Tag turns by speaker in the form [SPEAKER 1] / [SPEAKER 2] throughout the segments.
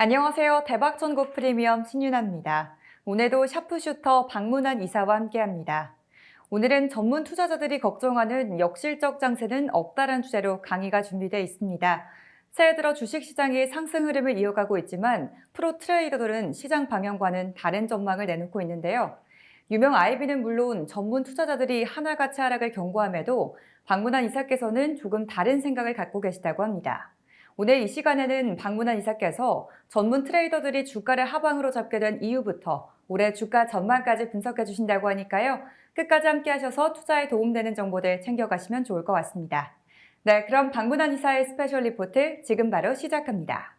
[SPEAKER 1] 안녕하세요. 대박천국 프리미엄 신윤아입니다. 오늘도 샤프슈터 박문환 이사와 함께합니다. 오늘은 전문 투자자들이 걱정하는 역실적 장세는 없다라는 주제로 강의가 준비되어 있습니다. 새해 들어 주식시장이 상승 흐름을 이어가고 있지만 프로 트레이더들은 시장 방향과는 다른 전망을 내놓고 있는데요. 유명 IB는 물론 전문 투자자들이 하나같이 하락을 경고함에도 박문환 이사께서는 조금 다른 생각을 갖고 계시다고 합니다. 오늘 이 시간에는 박문환 이사께서 전문 트레이더들이 주가를 하방으로 잡게 된 이유부터 올해 주가 전망까지 분석해 주신다고 하니까요. 끝까지 함께 하셔서 투자에 도움되는 정보들 챙겨가시면 좋을 것 같습니다. 네, 그럼 박문환 이사의 스페셜 리포트 지금 바로 시작합니다.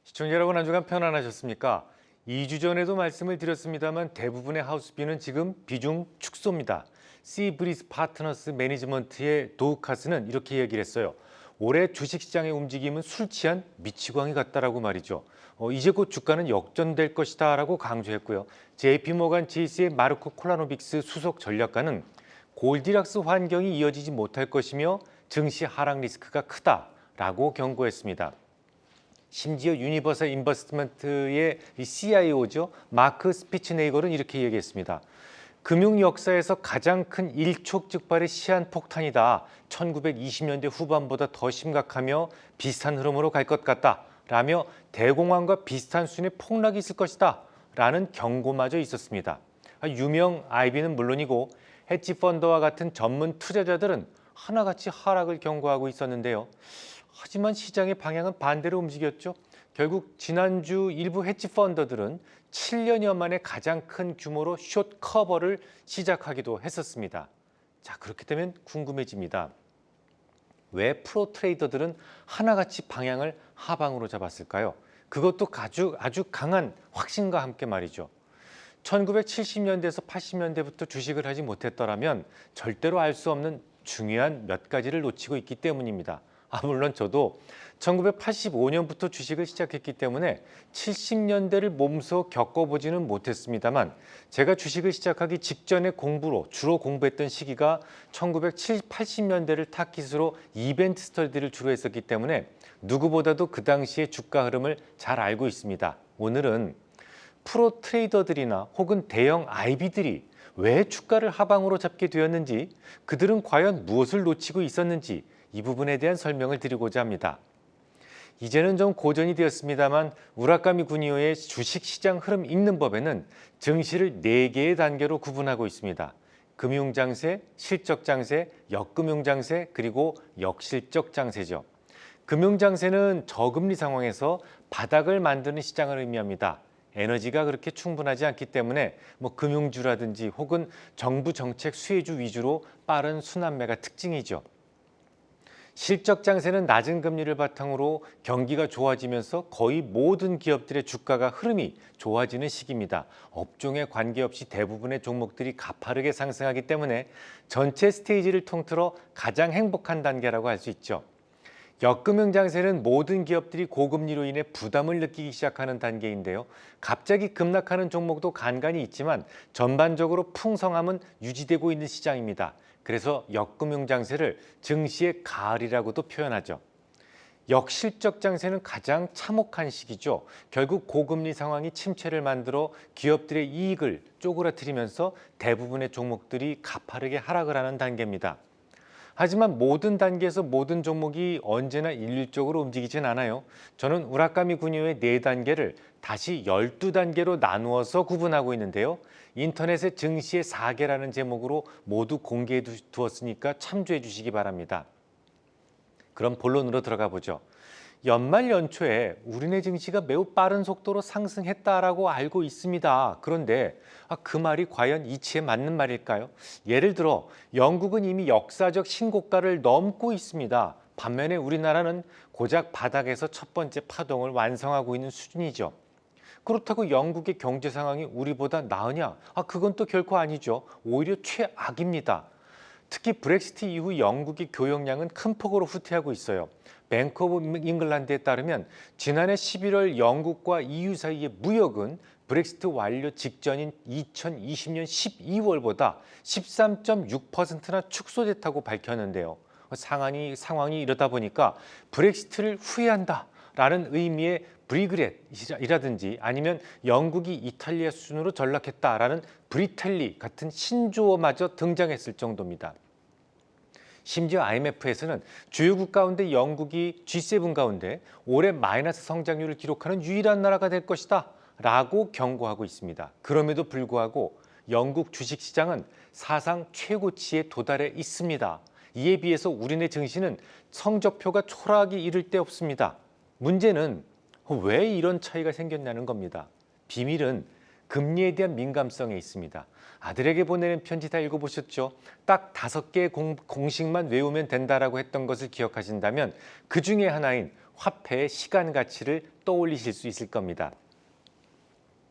[SPEAKER 2] 시청자 여러분 한 주간 편안하셨습니까? 2주 전에도 말씀을 드렸습니다만 대부분의 하우스비는 지금 비중 축소입니다. 시브리스 파트너스 매니지먼트의 도우카스는 이렇게 얘기를 했어요. 올해 주식시장의 움직임은 술 취한 미치광이 같다라고 말이죠. 이제 곧 주가는 역전될 것이다 라고 강조했고요. JP모간 체이스의 마르코 콜라노빅스 수석 전략가는 골디락스 환경이 이어지지 못할 것이며 증시 하락 리스크가 크다라고 경고했습니다. 심지어 유니버설 인버스트먼트의 CIO죠. 마크 스피츠네이거는 이렇게 얘기했습니다. 금융 역사에서 가장 큰 일촉즉발의 시한폭탄이다. 1920년대 후반보다 더 심각하며 비슷한 흐름으로 갈 것 같다. 라며 대공황과 비슷한 수준의 폭락이 있을 것이다. 라는 경고마저 있었습니다. 유명 IB는 물론이고 헤지펀드와 같은 전문 투자자들은 하나같이 하락을 경고하고 있었는데요. 하지만 시장의 방향은 반대로 움직였죠. 결국 지난주 일부 헤지펀드들은 7년여 만에 가장 큰 규모로 숏 커버를 시작하기도 했었습니다. 자, 그렇게 되면 궁금해집니다. 왜 프로 트레이더들은 하나같이 방향을 하방으로 잡았을까요? 그것도 아주 강한 확신과 함께 말이죠. 1970년대에서 80년대부터 주식을 하지 못했더라면 절대로 알 수 없는 중요한 몇 가지를 놓치고 있기 때문입니다. 물론 저도 1985년부터 주식을 시작했기 때문에 70년대를 몸소 겪어보지는 못했습니다만 제가 주식을 시작하기 직전에 주로 공부했던 시기가 1970, 80년대를 타깃으로 이벤트 스터디를 주로 했었기 때문에 누구보다도 그 당시의 주가 흐름을 잘 알고 있습니다. 오늘은 프로 트레이더들이나 혹은 대형 IB들이 왜 주가를 하방으로 잡게 되었는지, 그들은 과연 무엇을 놓치고 있었는지 이 부분에 대한 설명을 드리고자 합니다. 이제는 좀 고전이 되었습니다만 우라카미 군이오의 주식시장 흐름 읽는 법에는 증시를 4개의 단계로 구분하고 있습니다. 금융장세, 실적장세, 역금융장세, 그리고 역실적 장세죠. 금융장세는 저금리 상황에서 바닥을 만드는 시장을 의미합니다. 에너지가 그렇게 충분하지 않기 때문에 금융주라든지 혹은 정부 정책 수혜주 위주로 빠른 순환매가 특징이죠. 실적 장세는 낮은 금리를 바탕으로 경기가 좋아지면서 거의 모든 기업들의 주가가 흐름이 좋아지는 시기입니다. 업종에 관계없이 대부분의 종목들이 가파르게 상승하기 때문에 전체 스테이지를 통틀어 가장 행복한 단계라고 할 수 있죠. 역금융 장세는 모든 기업들이 고금리로 인해 부담을 느끼기 시작하는 단계인데요. 갑자기 급락하는 종목도 간간이 있지만 전반적으로 풍성함은 유지되고 있는 시장입니다. 그래서 역금융 장세를 증시의 가을이라고도 표현하죠. 역실적 장세는 가장 참혹한 시기죠. 결국 고금리 상황이 침체를 만들어 기업들의 이익을 쪼그라뜨리면서 대부분의 종목들이 가파르게 하락을 하는 단계입니다. 하지만 모든 단계에서 모든 종목이 언제나 일률적으로 움직이진 않아요. 저는 우라카미 군이오의 4단계를 다시 12단계로 나누어서 구분하고 있는데요. 인터넷에 증시의 4개라는 제목으로 모두 공개해 두었으니까 참조해 주시기 바랍니다. 그럼 본론으로 들어가 보죠. 연말 연초에 우리네 증시가 매우 빠른 속도로 상승했다라고 알고 있습니다. 그런데 그 말이 과연 이치에 맞는 말일까요? 예를 들어 영국은 이미 역사적 신고가를 넘고 있습니다. 반면에 우리나라는 고작 바닥에서 첫 번째 파동을 완성하고 있는 수준이죠. 그렇다고 영국의 경제 상황이 우리보다 나으냐? 그건 또 결코 아니죠. 오히려 최악입니다. 특히 브렉시트 이후 영국의 교역량은 큰 폭으로 후퇴하고 있어요. 뱅크 오브 잉글랜드에 따르면 지난해 11월 영국과 EU 사이의 무역은 브렉시트 완료 직전인 2020년 12월보다 13.6%나 축소됐다고 밝혔는데요. 상황이 이러다 보니까 브렉시트를 후회한다 라는 의미의 브리그렛이라든지 아니면 영국이 이탈리아 수준으로 전락했다라는 브리텔리 같은 신조어마저 등장했을 정도입니다. 심지어 IMF에서는 주요국 가운데 영국이 G7 가운데 올해 마이너스 성장률을 기록하는 유일한 나라가 될 것이다 라고 경고하고 있습니다. 그럼에도 불구하고 영국 주식시장은 사상 최고치에 도달해 있습니다. 이에 비해서 우리네 증시는 성적표가 초라하기 이를 데 없습니다. 문제는 왜 이런 차이가 생겼냐는 겁니다. 비밀은 금리에 대한 민감성에 있습니다. 아들에게 보내는 편지 다 읽어보셨죠? 딱 5개의 공식만 외우면 된다라고 했던 것을 기억하신다면 그 중에 하나인 화폐의 시간 가치를 떠올리실 수 있을 겁니다.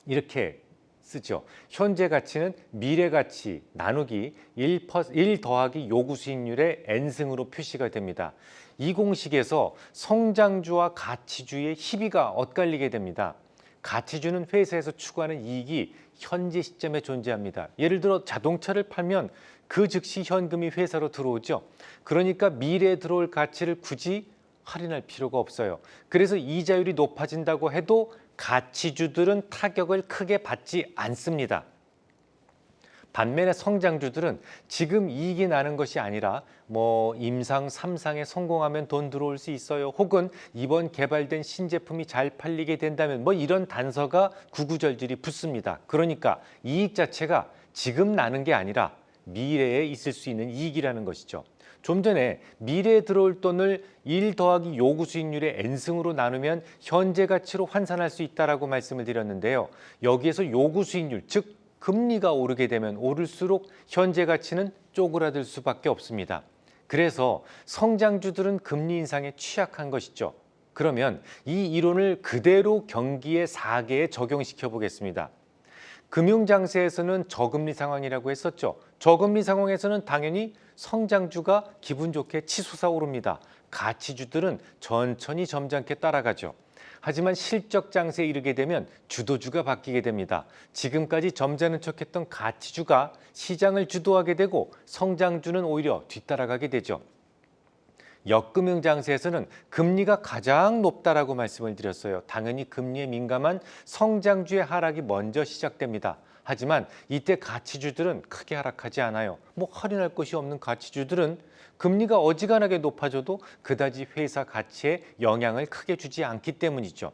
[SPEAKER 2] 이렇게 쓰죠. 현재 가치는 미래 가치 나누기 1 더하기 요구 수익률의 n승으로 표시가 됩니다. 이 공식에서 성장주와 가치주의 희비가 엇갈리게 됩니다. 가치주는 회사에서 추구하는 이익이 현재 시점에 존재합니다. 예를 들어 자동차를 팔면 그 즉시 현금이 회사로 들어오죠. 그러니까 미래에 들어올 가치를 굳이 할인할 필요가 없어요. 그래서 이자율이 높아진다고 해도 가치주들은 타격을 크게 받지 않습니다. 반면에 성장주들은 지금 이익이 나는 것이 아니라 임상 3상에 성공하면 돈 들어올 수 있어요. 혹은 이번 개발된 신제품이 잘 팔리게 된다면 이런 단서가 구구절절히 붙습니다. 그러니까 이익 자체가 지금 나는 게 아니라 미래에 있을 수 있는 이익이라는 것이죠. 좀 전에 미래에 들어올 돈을 1 더하기 요구 수익률의 n승으로 나누면 현재 가치로 환산할 수 있다라고 말씀을 드렸는데요. 여기에서 요구 수익률, 즉 금리가 오르게 되면 오를수록 현재 가치는 쪼그라들 수밖에 없습니다. 그래서 성장주들은 금리 인상에 취약한 것이죠. 그러면 이 이론을 그대로 경기의 4계에 적용시켜 보겠습니다. 금융장세에서는 저금리 상황이라고 했었죠. 저금리 상황에서는 당연히 성장주가 기분 좋게 치솟아 오릅니다. 가치주들은 천천히 점잖게 따라가죠. 하지만 실적 장세에 이르게 되면 주도주가 바뀌게 됩니다. 지금까지 점잖은 척했던 가치주가 시장을 주도하게 되고 성장주는 오히려 뒤따라가게 되죠. 역금융 장세에서는 금리가 가장 높다라고 말씀을 드렸어요. 당연히 금리에 민감한 성장주의 하락이 먼저 시작됩니다. 하지만 이때 가치주들은 크게 하락하지 않아요. 할인할 것이 없는 가치주들은 금리가 어지간하게 높아져도 그다지 회사 가치에 영향을 크게 주지 않기 때문이죠.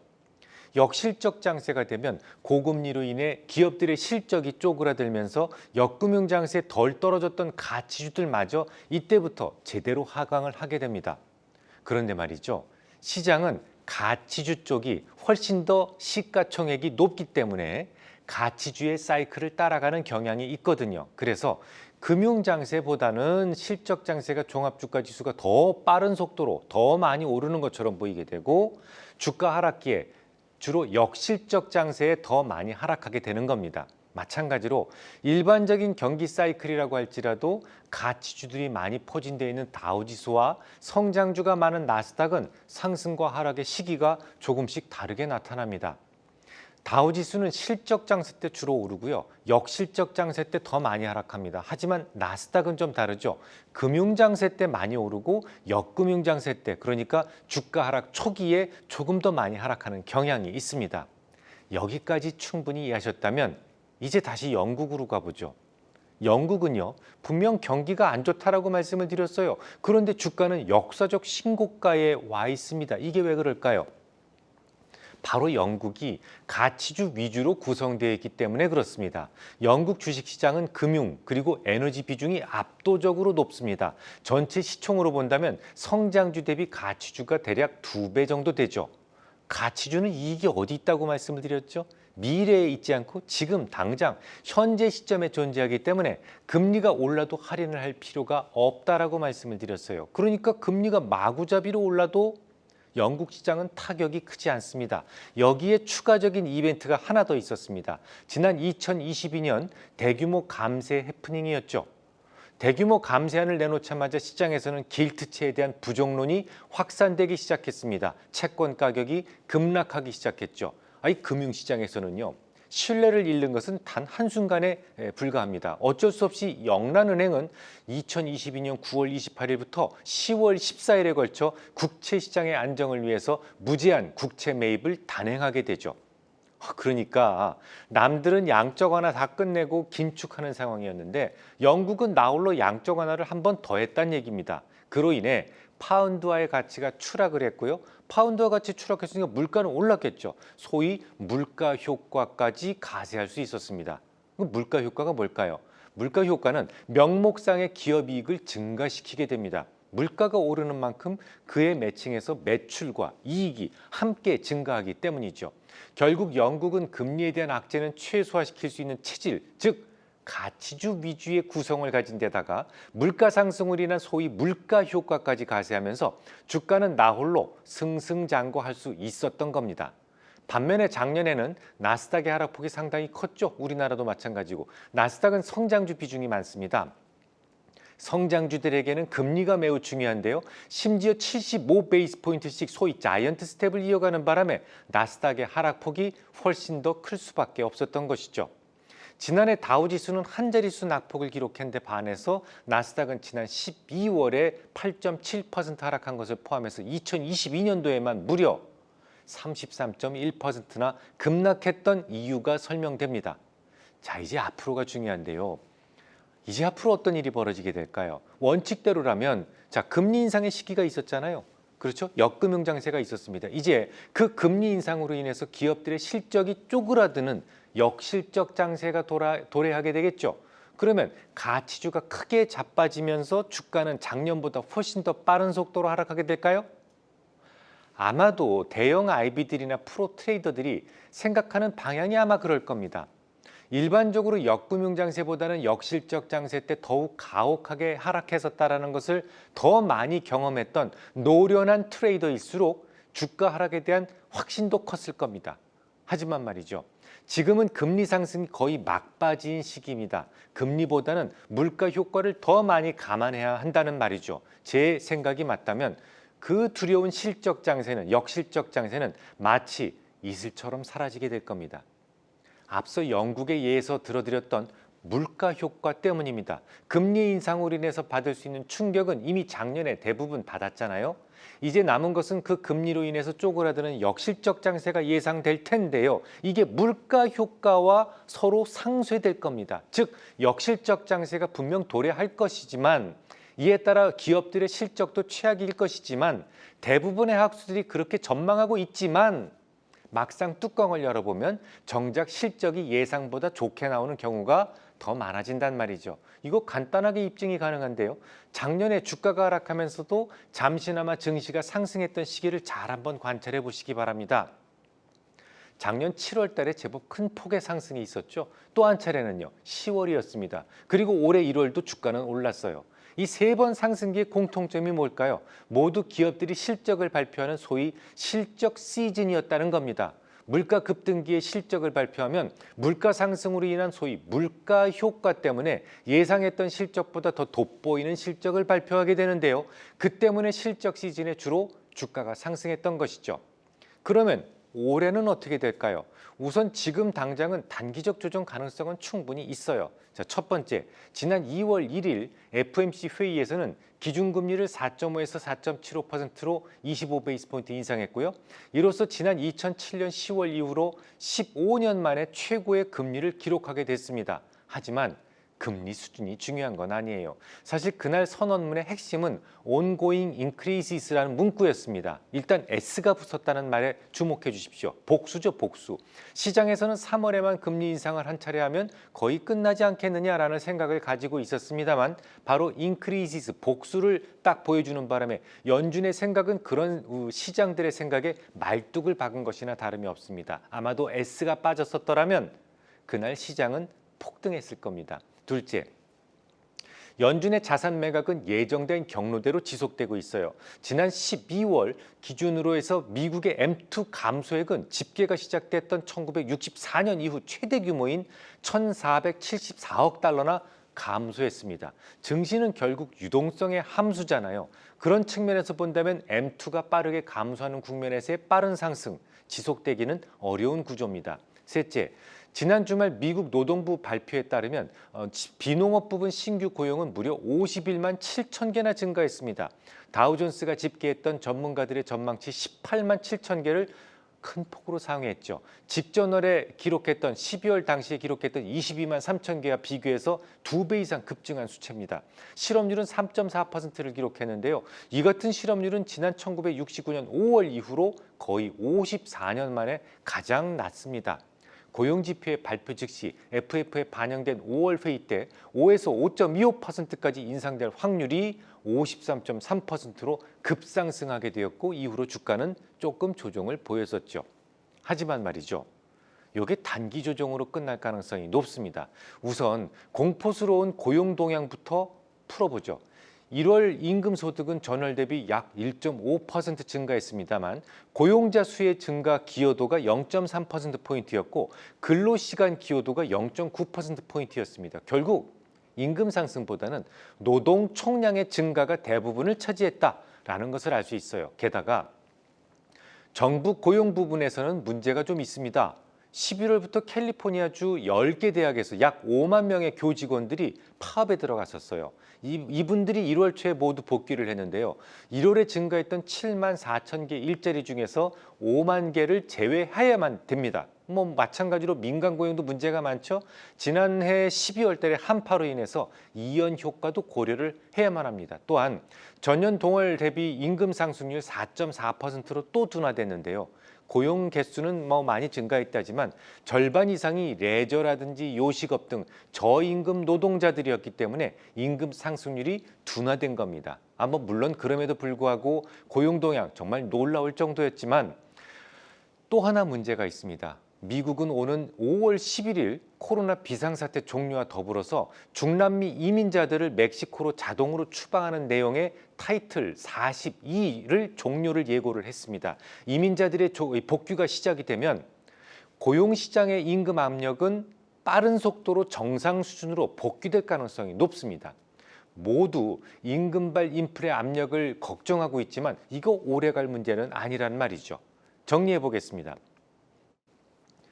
[SPEAKER 2] 역실적 장세가 되면 고금리로 인해 기업들의 실적이 쪼그라들면서 역금융 장세에 덜 떨어졌던 가치주들마저 이때부터 제대로 하강을 하게 됩니다. 그런데 말이죠. 시장은 가치주 쪽이 훨씬 더 시가총액이 높기 때문에 가치주의 사이클을 따라가는 경향이 있거든요. 그래서 금융장세보다는 실적장세가 종합주가지수가 더 빠른 속도로 더 많이 오르는 것처럼 보이게 되고 주가 하락기에 주로 역실적 장세에 더 많이 하락하게 되는 겁니다. 마찬가지로 일반적인 경기 사이클이라고 할지라도 가치주들이 많이 포진되어 있는 다우지수와 성장주가 많은 나스닥은 상승과 하락의 시기가 조금씩 다르게 나타납니다. 다우지수는 실적 장세 때 주로 오르고요. 역실적 장세 때 더 많이 하락합니다. 하지만 나스닥은 좀 다르죠. 금융 장세 때 많이 오르고 역금융 장세 때, 그러니까 주가 하락 초기에 조금 더 많이 하락하는 경향이 있습니다. 여기까지 충분히 이해하셨다면 이제 다시 영국으로 가보죠. 영국은요, 분명 경기가 안 좋다라고 말씀을 드렸어요. 그런데 주가는 역사적 신고가에 와 있습니다. 이게 왜 그럴까요? 바로 영국이 가치주 위주로 구성되어 있기 때문에 그렇습니다. 영국 주식시장은 금융 그리고 에너지 비중이 압도적으로 높습니다. 전체 시총으로 본다면 성장주 대비 가치주가 대략 2배 정도 되죠. 가치주는 이익이 어디 있다고 말씀을 드렸죠? 미래에 있지 않고 지금 당장 현재 시점에 존재하기 때문에 금리가 올라도 할인을 할 필요가 없다라고 말씀을 드렸어요. 그러니까 금리가 마구잡이로 올라도 영국 시장은 타격이 크지 않습니다. 여기에 추가적인 이벤트가 하나 더 있었습니다. 지난 2022년 대규모 감세 해프닝이었죠. 대규모 감세안을 내놓자마자 시장에서는 길트체에 대한 부정론이 확산되기 시작했습니다. 채권 가격이 급락하기 시작했죠. 금융시장에서는요. 신뢰를 잃는 것은 단 한순간에 불과합니다. 어쩔 수 없이 영란은행은 2022년 9월 28일부터 10월 14일에 걸쳐 국채 시장의 안정을 위해서 무제한 국채 매입을 단행하게 되죠. 그러니까 남들은 양적 완화 다 끝내고 긴축하는 상황이었는데 영국은 나홀로 양적 완화를 한 번 더 했다는 얘기입니다. 그로 인해 파운드화의 가치가 추락을 했고요. 파운드화 가치 추락했으니까 물가는 올랐겠죠. 소위 물가 효과까지 가세할 수 있었습니다. 물가 효과가 뭘까요? 물가 효과는 명목상의 기업 이익을 증가시키게 됩니다. 물가가 오르는 만큼 그에 매칭해서 매출과 이익이 함께 증가하기 때문이죠. 결국 영국은 금리에 대한 악재는 최소화시킬 수 있는 체질, 즉 가치주 위주의 구성을 가진 데다가 물가 상승으로 인한 소위 물가 효과까지 가세하면서 주가는 나홀로 승승장구할 수 있었던 겁니다. 반면에 작년에는 나스닥의 하락폭이 상당히 컸죠. 우리나라도 마찬가지고. 나스닥은 성장주 비중이 많습니다. 성장주들에게는 금리가 매우 중요한데요. 심지어 75베이스 포인트씩 소위 자이언트 스텝을 이어가는 바람에 나스닥의 하락폭이 훨씬 더 클 수밖에 없었던 것이죠. 지난해 다우지수는 한 자릿수 낙폭을 기록했는데 반해서 나스닥은 지난 12월에 8.7% 하락한 것을 포함해서 2022년도에만 무려 33.1%나 급락했던 이유가 설명됩니다. 자, 이제 앞으로가 중요한데요. 이제 앞으로 어떤 일이 벌어지게 될까요? 원칙대로라면 금리 인상의 시기가 있었잖아요. 그렇죠? 역금융 장세가 있었습니다. 이제 그 금리 인상으로 인해서 기업들의 실적이 쪼그라드는 역실적 장세가 도래하게 되겠죠. 그러면 가치주가 크게 자빠지면서 주가는 작년보다 훨씬 더 빠른 속도로 하락하게 될까요? 아마도 대형 IB들이나 프로 트레이더들이 생각하는 방향이 아마 그럴 겁니다. 일반적으로 역금융 장세보다는 역실적 장세 때 더욱 가혹하게 하락했었다는 것을 더 많이 경험했던 노련한 트레이더일수록 주가 하락에 대한 확신도 컸을 겁니다. 하지만 말이죠. 지금은 금리 상승이 거의 막바지인 시기입니다. 금리보다는 물가 효과를 더 많이 감안해야 한다는 말이죠. 제 생각이 맞다면 그 두려운 실적 장세는, 역실적 장세는 마치 이슬처럼 사라지게 될 겁니다. 앞서 영국의 예에서 들어드렸던 물가 효과 때문입니다. 금리 인상으로 인해서 받을 수 있는 충격은 이미 작년에 대부분 받았잖아요. 이제 남은 것은 그 금리로 인해서 쪼그라드는 역실적 장세가 예상될 텐데요. 이게 물가 효과와 서로 상쇄될 겁니다. 즉 역실적 장세가 분명 도래할 것이지만 이에 따라 기업들의 실적도 최악일 것이지만 대부분의 학수들이 그렇게 전망하고 있지만 막상 뚜껑을 열어보면 정작 실적이 예상보다 좋게 나오는 경우가 더 많아진단 말이죠. 이거 간단하게 입증이 가능한데요. 작년에 주가가 하락하면서도 잠시나마 증시가 상승했던 시기를 잘 한번 관찰해 보시기 바랍니다. 작년 7월 달에 제법 큰 폭의 상승이 있었죠. 또 한 차례는요. 10월이었습니다. 그리고 올해 1월도 주가는 올랐어요. 이 세 번 상승기의 공통점이 뭘까요? 모두 기업들이 실적을 발표하는 소위 실적 시즌이었다는 겁니다. 물가 급등기에 실적을 발표하면 물가 상승으로 인한 소위 물가 효과 때문에 예상했던 실적보다 더 돋보이는 실적을 발표하게 되는데요. 그 때문에 실적 시즌에 주로 주가가 상승했던 것이죠. 그러면 올해는 어떻게 될까요? 우선 지금 당장은 단기적 조정 가능성은 충분히 있어요. 자, 첫 번째, 지난 2월 1일 FOMC 회의에서는 기준금리를 4.5에서 4.75%로 25베이스 포인트 인상했고요. 이로써 지난 2007년 10월 이후로 15년 만에 최고의 금리를 기록하게 됐습니다. 하지만 금리 수준이 중요한 건 아니에요. 사실 그날 선언문의 핵심은 ongoing increases라는 문구였습니다. 일단 S가 붙었다는 말에 주목해 주십시오. 복수죠, 복수. 시장에서는 3월에만 금리 인상을 한 차례 하면 거의 끝나지 않겠느냐라는 생각을 가지고 있었습니다만 바로 increases, 복수를 딱 보여주는 바람에 연준의 생각은 그런 시장들의 생각에 말뚝을 박은 것이나 다름이 없습니다. 아마도 S가 빠졌었더라면 그날 시장은 폭등했을 겁니다. 둘째, 연준의 자산 매각은 예정된 경로대로 지속되고 있어요. 지난 12월 기준으로 해서 미국의 M2 감소액은 집계가 시작됐던 1964년 이후 최대 규모인 1,474억 달러나 감소했습니다. 증시는 결국 유동성의 함수잖아요. 그런 측면에서 본다면 M2가 빠르게 감소하는 국면에서의 빠른 상승, 지속되기는 어려운 구조입니다. 셋째, 지난 주말 미국 노동부 발표에 따르면 비농업 부분 신규 고용은 무려 51만 7천 개나 증가했습니다. 다우존스가 집계했던 전문가들의 전망치 18만 7천 개를 큰 폭으로 상회했죠. 직전월에 기록했던 12월 당시에 기록했던 22만 3천 개와 비교해서 2배 이상 급증한 수치입니다. 실업률은 3.4%를 기록했는데요. 이 같은 실업률은 지난 1969년 5월 이후로 거의 54년 만에 가장 낮습니다. 고용지표의 발표 즉시 FF에 반영된 5월 회의 때 5에서 5.25%까지 인상될 확률이 53.3%로 급상승하게 되었고 이후로 주가는 조금 조정을 보였었죠. 하지만 말이죠. 이게 단기 조정으로 끝날 가능성이 높습니다. 우선 공포스러운 고용 동향부터 풀어보죠. 1월 임금 소득은 전월 대비 약 1.5% 증가했습니다만 고용자 수의 증가 기여도가 0.3%포인트였고 근로시간 기여도가 0.9%포인트였습니다. 결국 임금 상승보다는 노동 총량의 증가가 대부분을 차지했다라는 것을 알 수 있어요. 게다가 정부 고용 부분에서는 문제가 좀 있습니다. 11월부터 캘리포니아주 10개 대학에서 약 5만 명의 교직원들이 파업에 들어갔었어요. 이분들이 1월 초에 모두 복귀를 했는데요. 1월에 증가했던 7만 4천 개 일자리 중에서 5만 개를 제외해야만 됩니다. 마찬가지로 민간 고용도 문제가 많죠. 지난해 12월 달에 한파로 인해서 이연 효과도 고려를 해야만 합니다. 또한 전년 동월 대비 임금 상승률 4.4%로 또 둔화됐는데요. 고용 개수는 많이 증가했다지만 절반 이상이 레저라든지 요식업 등 저임금 노동자들이었기 때문에 임금 상승률이 둔화된 겁니다. 물론 그럼에도 불구하고 고용 동향 정말 놀라울 정도였지만 또 하나 문제가 있습니다. 미국은 오는 5월 11일 코로나 비상사태 종료와 더불어서 중남미 이민자들을 멕시코로 자동으로 추방하는 내용의 타이틀 42를 종료를 예고를 했습니다. 이민자들의 복귀가 시작이 되면 고용시장의 임금 압력은 빠른 속도로 정상 수준으로 복귀될 가능성이 높습니다. 모두 임금발 인플레 압력을 걱정하고 있지만 이거 오래갈 문제는 아니란 말이죠. 정리해 보겠습니다.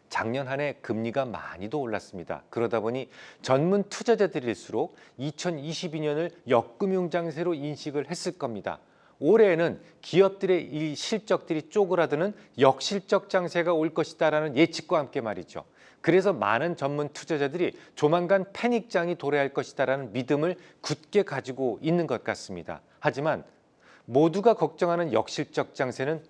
[SPEAKER 2] 작년 한 해 금리가 많이도 올랐습니다. 그러다 보니 전문 투자자들일수록 2022년을 역금융 장세로 인식을 했을 겁니다. 올해에는 기업들의 이 실적들이 쪼그라드는 역실적 장세가 올 것이다라는 예측과 함께 말이죠. 그래서 많은 전문 투자자들이 조만간 패닉장이 도래할 것이다라는 믿음을 굳게 가지고 있는 것 같습니다. 하지만 모두가 걱정하는 역실적 장세는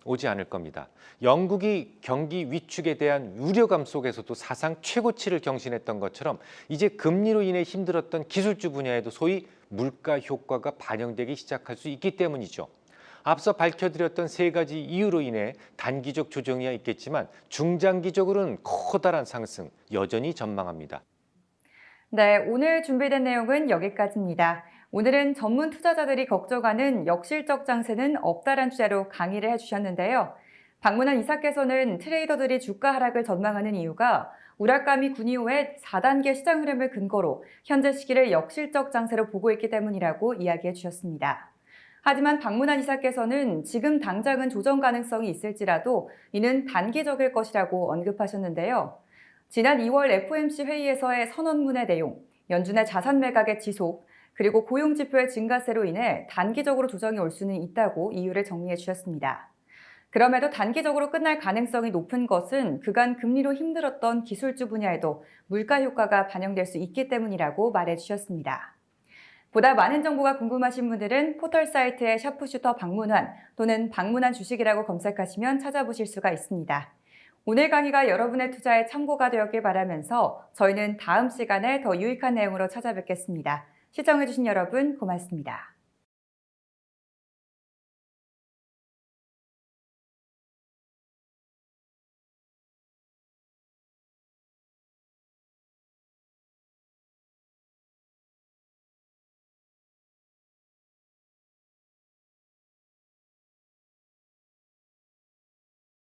[SPEAKER 2] 오지 않을 겁니다. 영국이 경기 위축에 대한 우려감 속에서도 사상 최고치를 경신했던 것처럼 이제 금리로 인해 힘들었던 기술주 분야에도 소위 물가 효과가 반영되기 시작할 수 있기 때문이죠. 앞서 밝혀드렸던 세 가지 이유로 인해 단기적 조정이야 있겠지만 중장기적으로는 커다란 상승 여전히 전망합니다.
[SPEAKER 1] 네, 오늘 준비된 내용은 여기까지입니다. 오늘은 전문 투자자들이 걱정하는 역실적 장세는 없다란 주제로 강의를 해주셨는데요. 박문환 이사께서는 트레이더들이 주가 하락을 전망하는 이유가 우락감이 군 이후에 4단계 시장 흐름을 근거로 현재 시기를 역실적 장세로 보고 있기 때문이라고 이야기해 주셨습니다. 하지만 박문환 이사께서는 지금 당장은 조정 가능성이 있을지라도 이는 단기적일 것이라고 언급하셨는데요. 지난 2월 FOMC 회의에서의 선언문의 내용, 연준의 자산 매각의 지속, 그리고 고용지표의 증가세로 인해 단기적으로 조정이 올 수는 있다고 이유를 정리해 주셨습니다. 그럼에도 단기적으로 끝날 가능성이 높은 것은 그간 금리로 힘들었던 기술주 분야에도 물가 효과가 반영될 수 있기 때문이라고 말해 주셨습니다. 보다 많은 정보가 궁금하신 분들은 포털 사이트의 샤프슈터 박문환 또는 박문환 주식이라고 검색하시면 찾아보실 수가 있습니다. 오늘 강의가 여러분의 투자에 참고가 되었길 바라면서 저희는 다음 시간에 더 유익한 내용으로 찾아뵙겠습니다. 시청해주신 여러분 고맙습니다.